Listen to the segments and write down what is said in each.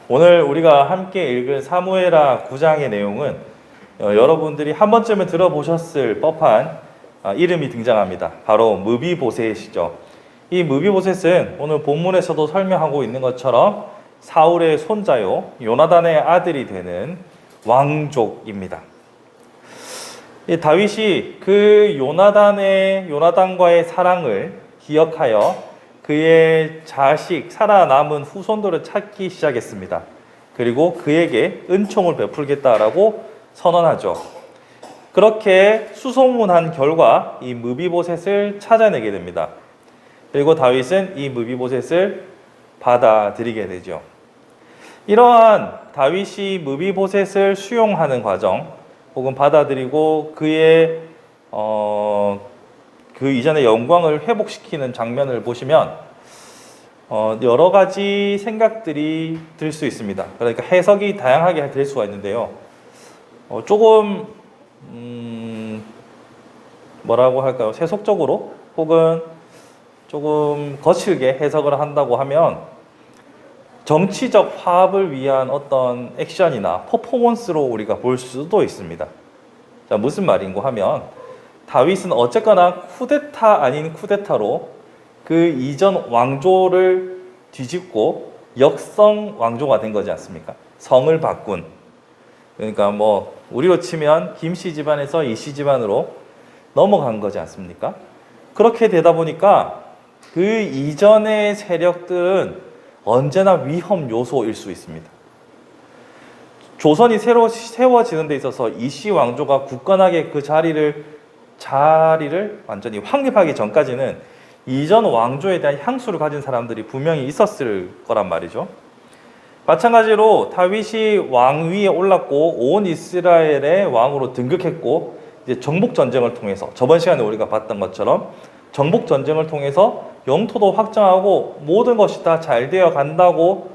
오늘 우리가 함께 읽을 사무엘하 9장의 내용은 여러분들이 한 번쯤은 들어보셨을 법한 이름이 등장합니다. 바로 무비보셋이죠. 이 무비보셋은 오늘 본문에서도 설명하고 있는 것처럼 사울의 손자요 요나단의 아들이 되는 왕족입니다. 이 다윗이 그 요나단과의 사랑을 기억하여 그의 자식 살아남은 후손들을 찾기 시작했습니다. 그리고 그에게 은총을 베풀겠다라고 선언하죠. 그렇게 수소문한 결과 이 무비보셋을 찾아내게 됩니다. 그리고 다윗은 이 무비보셋을 받아들이게 되죠. 이러한 다윗이 무비보셋을 수용하는 과정 혹은 받아들이고 그의 그 이전의 영광을 회복시키는 장면을 보시면 여러 가지 생각들이 들 수 있습니다. 그러니까 해석이 다양하게 될 수가 있는데요. 조금 뭐라고 할까요? 세속적으로 혹은 조금 거칠게 해석을 한다고 하면 정치적 화합을 위한 어떤 액션이나 퍼포먼스로 우리가 볼 수도 있습니다. 자, 무슨 말인고 하면 다윗은 어쨌거나 쿠데타 아닌 쿠데타로 그 이전 왕조를 뒤집고 역성 왕조가 된 거지 않습니까? 성을 바꾼. 그러니까 뭐 우리로 치면 김씨 집안에서 이씨 집안으로 넘어간 거지 않습니까? 그렇게 되다 보니까 그 이전의 세력들은 언제나 위험 요소일 수 있습니다. 조선이 새로 세워지는 데 있어서 이씨 왕조가 굳건하게 그 자리를 완전히 확립하기 전까지는 이전 왕조에 대한 향수를 가진 사람들이 분명히 있었을 거란 말이죠. 마찬가지로 다윗이 왕위에 올랐고 온 이스라엘의 왕으로 등극했고 이제 정복 전쟁을 통해서 저번 시간에 우리가 봤던 것처럼 정복 전쟁을 통해서 영토도 확장하고 모든 것이 다 잘 되어 간다고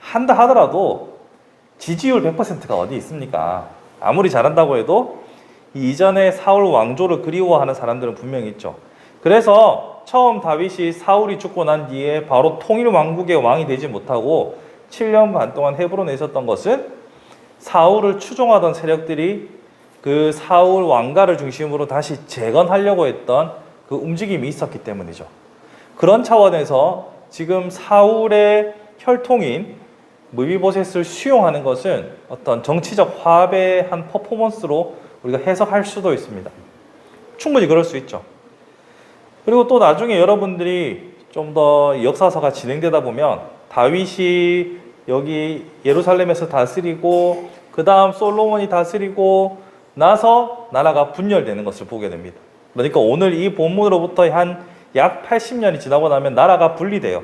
한다 하더라도 지지율 100%가 어디 있습니까? 아무리 잘한다고 해도 이전에 사울 왕조를 그리워하는 사람들은 분명히 있죠. 그래서 처음 다윗이 사울이 죽고 난 뒤에 바로 통일 왕국의 왕이 되지 못하고 7년 반 동안 헤브론에 있었던 것은 사울을 추종하던 세력들이 그 사울 왕가를 중심으로 다시 재건하려고 했던 그 움직임이 있었기 때문이죠. 그런 차원에서 지금 사울의 혈통인 무비보셋을 수용하는 것은 어떤 정치적 화합의 한 퍼포먼스로 우리가 해석할 수도 있습니다. 충분히 그럴 수 있죠. 그리고 또 나중에 여러분들이 좀 더 역사서가 진행되다 보면 다윗이 여기 예루살렘에서 다스리고 그 다음 솔로몬이 다스리고 나서 나라가 분열되는 것을 보게 됩니다. 그러니까 오늘 이 본문으로부터 한 약 80년이 지나고 나면 나라가 분리돼요.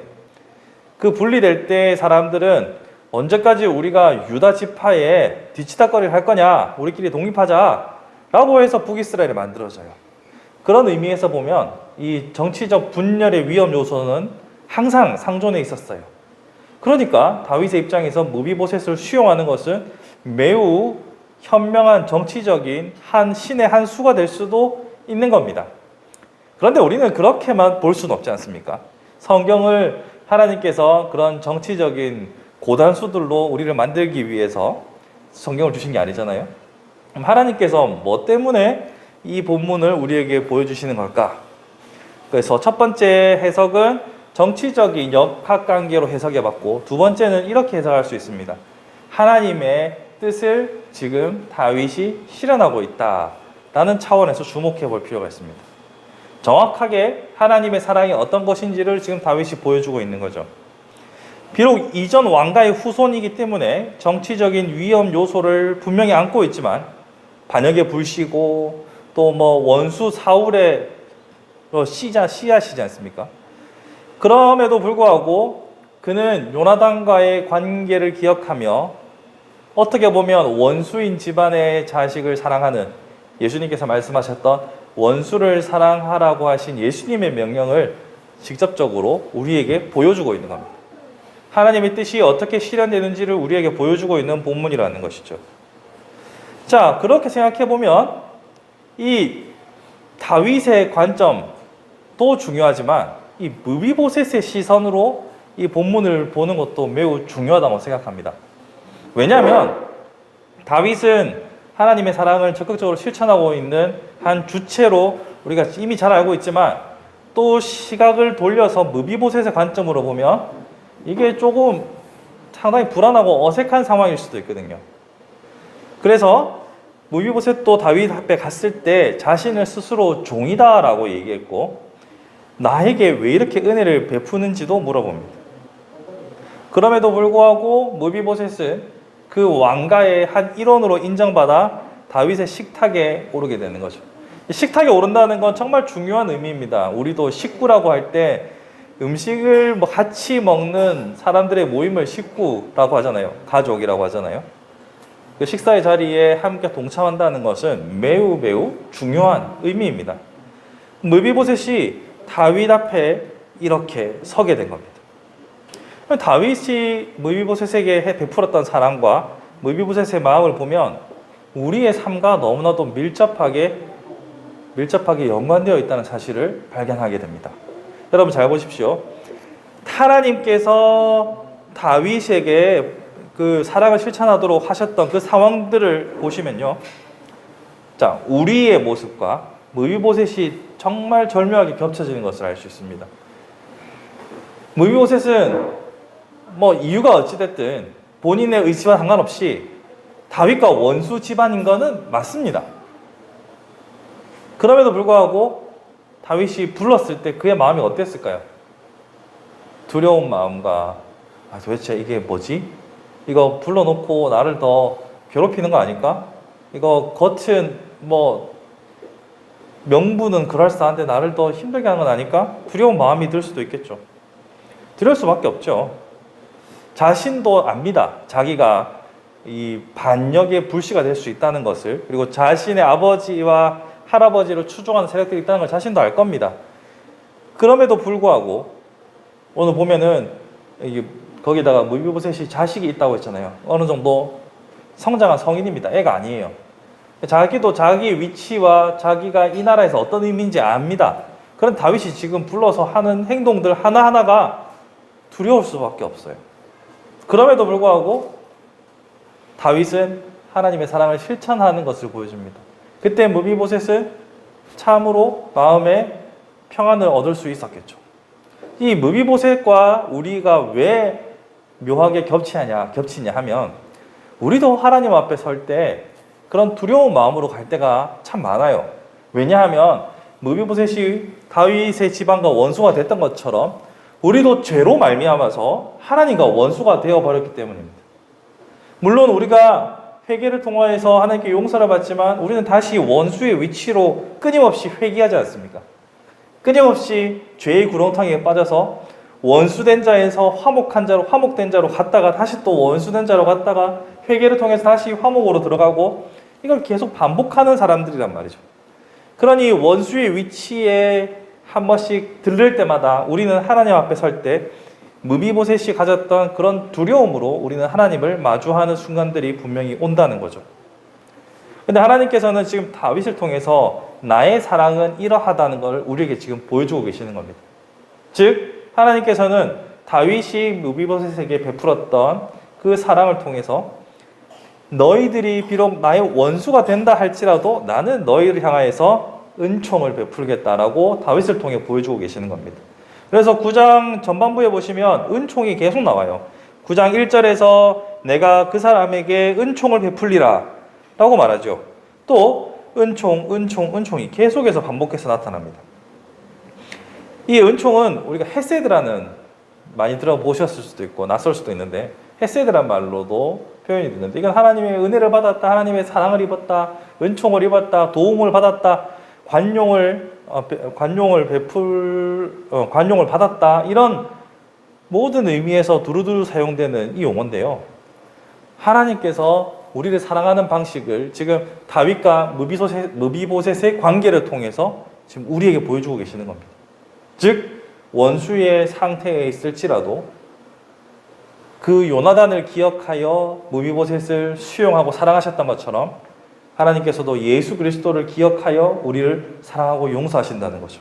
그 분리될 때 사람들은 언제까지 우리가 유다 지파에 뒤치다거리를 할 거냐, 우리끼리 독립하자 라고 해서 북이스라엘이 만들어져요. 그런 의미에서 보면 이 정치적 분열의 위험 요소는 항상 상존해 있었어요. 그러니까 다윗의 입장에서 무비보셋을 수용하는 것은 매우 현명한 정치적인 신의 한 수가 될 수도 있는 겁니다. 그런데 우리는 그렇게만 볼 수는 없지 않습니까? 성경을 하나님께서 그런 정치적인 고단수들로 우리를 만들기 위해서 성경을 주신 게 아니잖아요. 그럼 하나님께서 뭐 때문에 이 본문을 우리에게 보여주시는 걸까? 그래서 첫 번째 해석은 정치적인 역학관계로 해석해봤고 두 번째는 이렇게 해석할 수 있습니다. 하나님의 뜻을 지금 다윗이 실현하고 있다라는 차원에서 주목해 볼 필요가 있습니다. 정확하게 하나님의 사랑이 어떤 것인지를 지금 다윗이 보여주고 있는 거죠. 비록 이전 왕가의 후손이기 때문에 정치적인 위험 요소를 분명히 안고 있지만 반역의 불씨고 또 뭐 원수 사울의 씨앗이지 않습니까? 그럼에도 불구하고 그는 요나단과의 관계를 기억하며 어떻게 보면 원수인 집안의 자식을 사랑하는 예수님께서 말씀하셨던 원수를 사랑하라고 하신 예수님의 명령을 직접적으로 우리에게 보여주고 있는 겁니다. 하나님의 뜻이 어떻게 실현되는지를 우리에게 보여주고 있는 본문이라는 것이죠. 자, 그렇게 생각해 보면 이 다윗의 관점도 중요하지만 이 무비보셋의 시선으로 이 본문을 보는 것도 매우 중요하다고 생각합니다. 왜냐하면 다윗은 하나님의 사랑을 적극적으로 실천하고 있는 한 주체로 우리가 이미 잘 알고 있지만, 또 시각을 돌려서 무비보셋의 관점으로 보면 이게 조금 상당히 불안하고 어색한 상황일 수도 있거든요. 그래서 무비보셋도 다윗 앞에 갔을 때 자신을 스스로 종이다라고 얘기했고, 나에게 왜 이렇게 은혜를 베푸는지도 물어봅니다. 그럼에도 불구하고 무비보셋은 그 왕가의 한 일원으로 인정받아 다윗의 식탁에 오르게 되는 거죠. 식탁에 오른다는 건 정말 중요한 의미입니다. 우리도 식구라고 할 때 음식을 같이 먹는 사람들의 모임을 식구라고 하잖아요. 가족이라고 하잖아요. 그 식사의 자리에 함께 동참한다는 것은 매우 매우 중요한 의미입니다. 무비보셋이 다윗 앞에 이렇게 서게 된 겁니다. 다윗이 무비보셋에게 베풀었던 사랑과 무비보셋의 마음을 보면 우리의 삶과 너무나도 밀접하게 연관되어 있다는 사실을 발견하게 됩니다. 여러분 잘 보십시오. 하나님께서 다윗에게 그 사랑을 실천하도록 하셨던 그 상황들을 보시면요. 자, 우리의 모습과 무비보셋이 정말 절묘하게 겹쳐지는 것을 알 수 있습니다. 무비보셋은 이유가 어찌됐든 본인의 의지와 상관없이 다윗과 원수 집안인 것은 맞습니다. 그럼에도 불구하고 다윗이 불렀을 때 그의 마음이 어땠을까요? 두려운 마음과 도대체 이게 뭐지? 이거 불러놓고 나를 더 괴롭히는 거 아닐까? 이거 겉은 명분은 그럴싸한데 나를 더 힘들게 하는 건 아닐까? 두려운 마음이 들 수도 있겠죠. 두려울 수밖에 없죠. 자신도 압니다. 자기가 이 반역의 불씨가 될 수 있다는 것을, 그리고 자신의 아버지와 할아버지를 추종하는 세력들이 있다는 걸 자신도 알 겁니다. 그럼에도 불구하고 오늘 보면은 거기다가 무비보셋이 자식이 있다고 했잖아요. 어느 정도 성장한 성인입니다. 애가 아니에요. 자기도 자기 위치와 자기가 이 나라에서 어떤 의미인지 압니다. 그런 다윗이 지금 불러서 하는 행동들 하나하나가 두려울 수밖에 없어요. 그럼에도 불구하고 다윗은 하나님의 사랑을 실천하는 것을 보여줍니다. 그때 무비보셋은 참으로 마음에 평안을 얻을 수 있었겠죠. 이 무비보셋과 우리가 왜 묘하게 겹치냐 하면, 우리도 하나님 앞에 설 때 그런 두려운 마음으로 갈 때가 참 많아요. 왜냐하면 무비보셋이 다윗의 집안과 원수가 됐던 것처럼 우리도 죄로 말미암아서 하나님과 원수가 되어버렸기 때문입니다. 물론 우리가 회개를 통하여서 하나님께 용서를 받지만 우리는 다시 원수의 위치로 끊임없이 회귀하지 않습니까? 끊임없이 죄의 구렁텅이에 빠져서 원수된 자에서 화목된 자로 갔다가 다시 또 원수된 자로 갔다가 회개를 통해서 다시 화목으로 들어가고, 이걸 계속 반복하는 사람들이란 말이죠. 그러니 원수의 위치에 한 번씩 들릴 때마다 우리는 하나님 앞에 설 때 무비보셋이 가졌던 그런 두려움으로 우리는 하나님을 마주하는 순간들이 분명히 온다는 거죠. 근데 하나님께서는 지금 다윗을 통해서 나의 사랑은 이러하다는 걸 우리에게 지금 보여주고 계시는 겁니다. 즉 하나님께서는 다윗이 무비보셋에게 베풀었던 그 사랑을 통해서 너희들이 비록 나의 원수가 된다 할지라도 나는 너희를 향하여서 은총을 베풀겠다라고 다윗을 통해 보여주고 계시는 겁니다. 그래서 9장 전반부에 보시면 은총이 계속 나와요. 9장 1절에서 내가 그 사람에게 은총을 베풀리라 라고 말하죠. 또 은총이 계속해서 반복해서 나타납니다. 이 은총은 우리가 헤세드라는, 많이 들어보셨을 수도 있고 낯설 수도 있는데, 헤세드란 말로도 표현이 되는데, 이건 하나님의 은혜를 받았다, 하나님의 사랑을 입었다, 은총을 입었다, 도움을 받았다, 관용을 받았다, 이런 모든 의미에서 두루두루 사용되는 이 용어인데요. 하나님께서 우리를 사랑하는 방식을 지금 다윗과 무비보셋의 관계를 통해서 지금 우리에게 보여주고 계시는 겁니다. 즉 원수의 상태에 있을지라도 그 요나단을 기억하여 무비보셋을 수용하고 사랑하셨던 것처럼 하나님께서도 예수 그리스도를 기억하여 우리를 사랑하고 용서하신다는 거죠.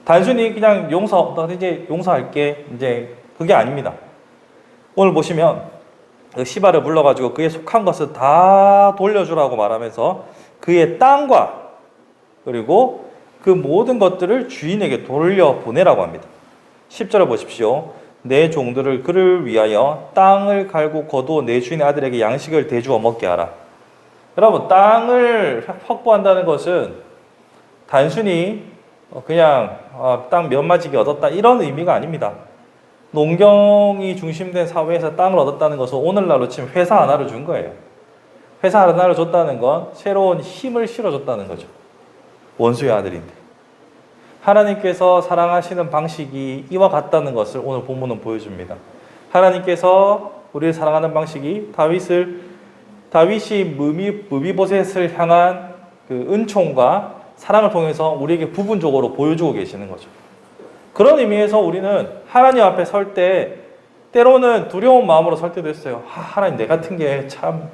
단순히 그냥 용서할게, 그게 아닙니다. 오늘 보시면 그 시바를 불러가지고 그에 속한 것을 다 돌려주라고 말하면서 그의 땅과 그리고 그 모든 것들을 주인에게 돌려보내라고 합니다. 10절을 보십시오. 내 종들을 그를 위하여 땅을 갈고 거두어 내 주인의 아들에게 양식을 대주어 먹게 하라. 여러분, 땅을 확보한다는 것은 단순히 그냥 땅 몇 마지기 얻었다 이런 의미가 아닙니다. 농경이 중심된 사회에서 땅을 얻었다는 것은 오늘날로 치면 회사 하나를 준 거예요. 회사 하나를 줬다는 건 새로운 힘을 실어줬다는 거죠. 원수의 아들인데. 하나님께서 사랑하시는 방식이 이와 같다는 것을 오늘 본문은 보여줍니다. 하나님께서 우리를 사랑하는 방식이 다윗이 무비보셋을 향한 그 은총과 사랑을 통해서 우리에게 부분적으로 보여주고 계시는 거죠. 그런 의미에서 우리는 하나님 앞에 설 때 때로는 두려운 마음으로 설 때도 있어요. 하나님, 내 같은 게 참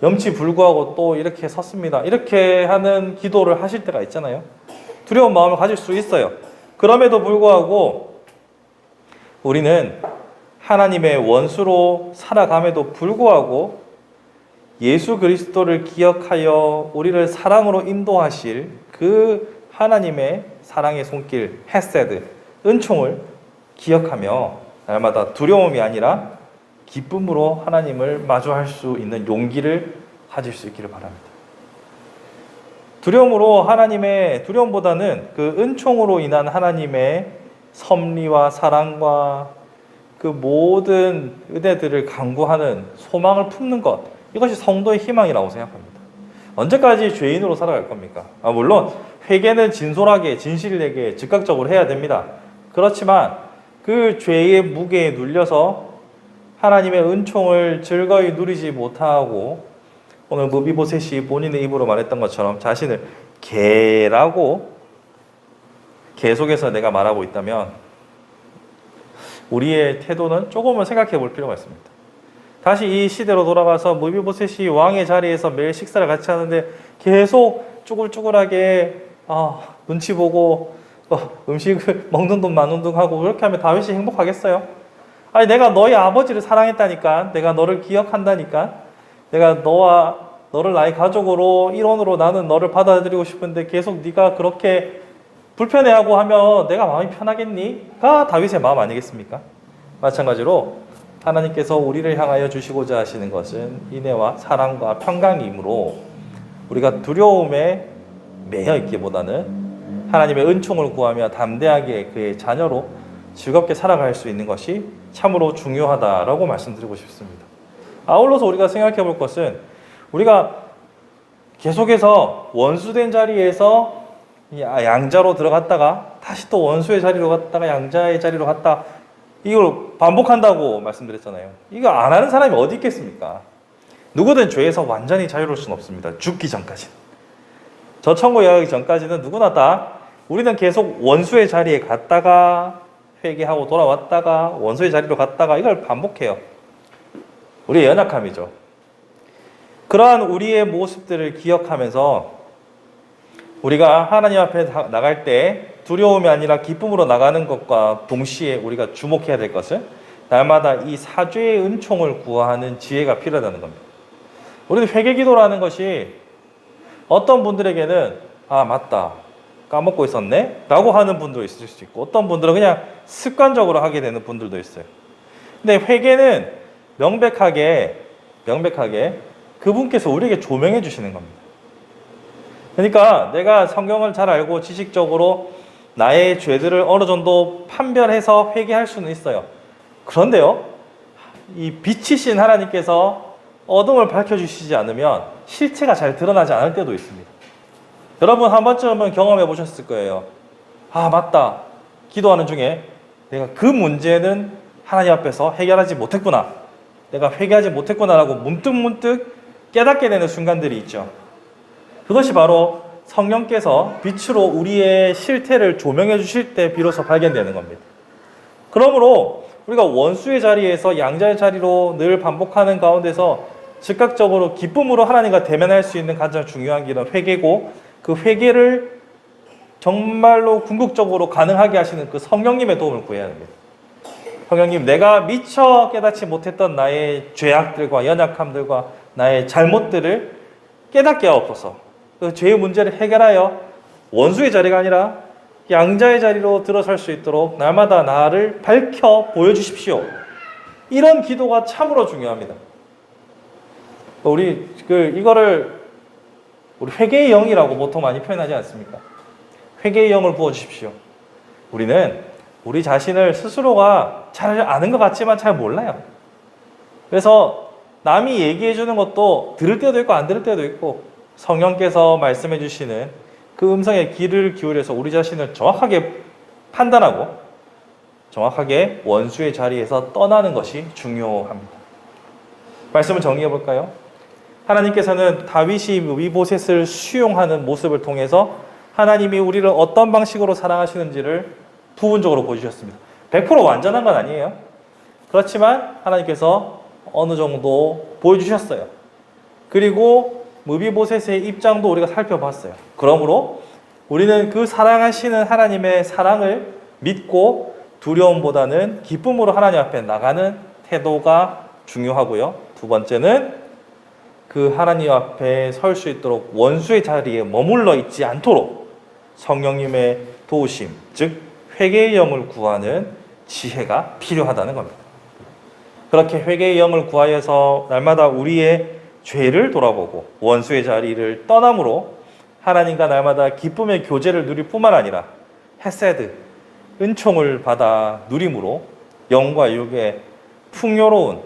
염치불구하고 또 이렇게 섰습니다. 이렇게 하는 기도를 하실 때가 있잖아요. 두려운 마음을 가질 수 있어요. 그럼에도 불구하고 우리는 하나님의 원수로 살아감에도 불구하고 예수 그리스도를 기억하여 우리를 사랑으로 인도하실 그 하나님의 사랑의 손길, 헤세드, 은총을 기억하며 날마다 두려움이 아니라 기쁨으로 하나님을 마주할 수 있는 용기를 가질 수 있기를 바랍니다. 두려움보다는 그 은총으로 인한 하나님의 섭리와 사랑과 그 모든 은혜들을 강구하는 소망을 품는 것, 이것이 성도의 희망이라고 생각합니다. 언제까지 죄인으로 살아갈 겁니까? 물론 회개는 진솔하게 진실되게 즉각적으로 해야 됩니다. 그렇지만 그 죄의 무게에 눌려서 하나님의 은총을 즐거이 누리지 못하고 오늘 무비보셋이 본인의 입으로 말했던 것처럼 자신을 개라고 계속해서 내가 말하고 있다면 우리의 태도는 조금은 생각해 볼 필요가 있습니다. 다시 이 시대로 돌아가서 무비보셋이 왕의 자리에서 매일 식사를 같이 하는데 계속 쭈글쭈글하게 눈치 보고 음식을 먹는 둥 마는 둥 하고 그렇게 하면 다윗이 행복하겠어요? 아니, 내가 너희 아버지를 사랑했다니까, 내가 너를 기억한다니까, 내가 너를 나의 가족으로 일원으로 나는 너를 받아들이고 싶은데 계속 네가 그렇게 불편해하고 하면 내가 마음이 편하겠니?가 다윗의 마음 아니겠습니까? 마찬가지로 하나님께서 우리를 향하여 주시고자 하시는 것은 인애와 사랑과 평강이므로 우리가 두려움에 매여 있기보다는 하나님의 은총을 구하며 담대하게 그의 자녀로 즐겁게 살아갈 수 있는 것이 참으로 중요하다라고 말씀드리고 싶습니다. 아울러서 우리가 생각해 볼 것은 우리가 계속해서 원수된 자리에서 양자로 들어갔다가 다시 또 원수의 자리로 갔다가 양자의 자리로 갔다, 이걸 반복한다고 말씀드렸잖아요. 이거 안 하는 사람이 어디 있겠습니까? 누구든 죄에서 완전히 자유로울 수는 없습니다. 죽기 전까지는. 저 천국에 가기 전까지는 누구나 다 우리는 계속 원수의 자리에 갔다가 회개하고 돌아왔다가 원수의 자리로 갔다가 이걸 반복해요. 우리의 연약함이죠. 그러한 우리의 모습들을 기억하면서 우리가 하나님 앞에 나갈 때 두려움이 아니라 기쁨으로 나가는 것과 동시에 우리가 주목해야 될 것은 날마다 이 사죄의 은총을 구하는 지혜가 필요하다는 겁니다. 우리는 회개기도라는 것이 어떤 분들에게는 맞다, 까먹고 있었네 라고 하는 분도 있을 수 있고, 어떤 분들은 그냥 습관적으로 하게 되는 분들도 있어요. 근데 회개는 명백하게 그분께서 우리에게 조명해 주시는 겁니다. 그러니까 내가 성경을 잘 알고 지식적으로 나의 죄들을 어느 정도 판별해서 회개할 수는 있어요. 그런데요, 이 빛이신 하나님께서 어둠을 밝혀주시지 않으면 실체가 잘 드러나지 않을 때도 있습니다. 여러분 한 번쯤은 경험해 보셨을 거예요. 맞다, 기도하는 중에 내가 그 문제는 하나님 앞에서 해결하지 못했구나, 내가 회개하지 못했구나라고 문득문득 깨닫게 되는 순간들이 있죠. 그것이 바로 성령께서 빛으로 우리의 실태를 조명해 주실 때 비로소 발견되는 겁니다. 그러므로 우리가 원수의 자리에서 양자의 자리로 늘 반복하는 가운데서 즉각적으로 기쁨으로 하나님과 대면할 수 있는 가장 중요한 길은 회개고, 그 회개를 정말로 궁극적으로 가능하게 하시는 그 성령님의 도움을 구해야 합니다. 성령님, 내가 미처 깨닫지 못했던 나의 죄악들과 연약함들과 나의 잘못들을 깨닫게 하옵소서. 그 죄의 문제를 해결하여 원수의 자리가 아니라 양자의 자리로 들어설 수 있도록 날마다 나를 밝혀 보여주십시오. 이런 기도가 참으로 중요합니다. 우리 이거를 우리 회개의 영이라고 보통 많이 표현하지 않습니까? 회개의 영을 부어주십시오. 우리는 우리 자신을 스스로가 잘 아는 것 같지만 잘 몰라요. 그래서 남이 얘기해 주는 것도 들을 때도 있고 안 들을 때도 있고, 성령께서 말씀해 주시는 그 음성에 귀를 기울여서 우리 자신을 정확하게 판단하고 정확하게 원수의 자리에서 떠나는 것이 중요합니다. 말씀을 정리해 볼까요? 하나님께서는 다윗이 무비보셋을 수용하는 모습을 통해서 하나님이 우리를 어떤 방식으로 사랑하시는지를 부분적으로 보여주셨습니다. 100% 완전한 건 아니에요. 그렇지만 하나님께서 어느 정도 보여주셨어요. 그리고 무비보셋의 입장도 우리가 살펴봤어요. 그러므로 우리는 그 사랑하시는 하나님의 사랑을 믿고 두려움보다는 기쁨으로 하나님 앞에 나가는 태도가 중요하고요. 두 번째는 그 하나님 앞에 설 수 있도록 원수의 자리에 머물러 있지 않도록 성령님의 도우심, 즉 회개의 영을 구하는 지혜가 필요하다는 겁니다. 그렇게 회개의 영을 구하여서 날마다 우리의 죄를 돌아보고 원수의 자리를 떠남으로 하나님과 날마다 기쁨의 교제를 누릴 뿐만 아니라 헤세드, 은총을 받아 누림으로 영과 육의 풍요로운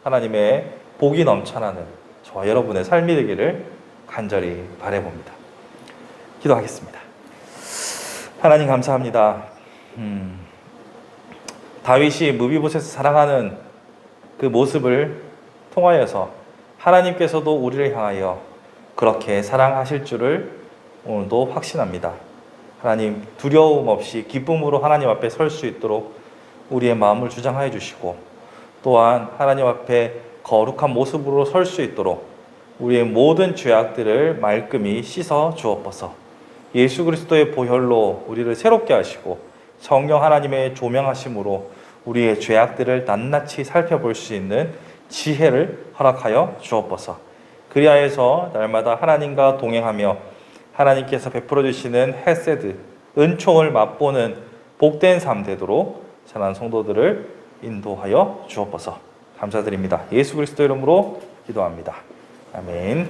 하나님의 복이 넘쳐나는 저와 여러분의 삶이 되기를 간절히 바라봅니다. 기도하겠습니다. 하나님 감사합니다. 다윗이 무비보셋을 사랑하는 그 모습을 통하여서 하나님께서도 우리를 향하여 그렇게 사랑하실 줄을 오늘도 확신합니다. 하나님, 두려움 없이 기쁨으로 하나님 앞에 설 수 있도록 우리의 마음을 주장하여 주시고, 또한 하나님 앞에 거룩한 모습으로 설 수 있도록 우리의 모든 죄악들을 말끔히 씻어 주옵소서. 예수 그리스도의 보혈로 우리를 새롭게 하시고 성령 하나님의 조명하심으로 우리의 죄악들을 낱낱이 살펴볼 수 있는 지혜를 허락하여 주옵소서. 그리하여서 날마다 하나님과 동행하며 하나님께서 베풀어 주시는 헤세드, 은총을 맛보는 복된 삶 되도록 자란 성도들을 인도하여 주옵소서. 감사드립니다. 예수 그리스도 이름으로 기도합니다. 아멘.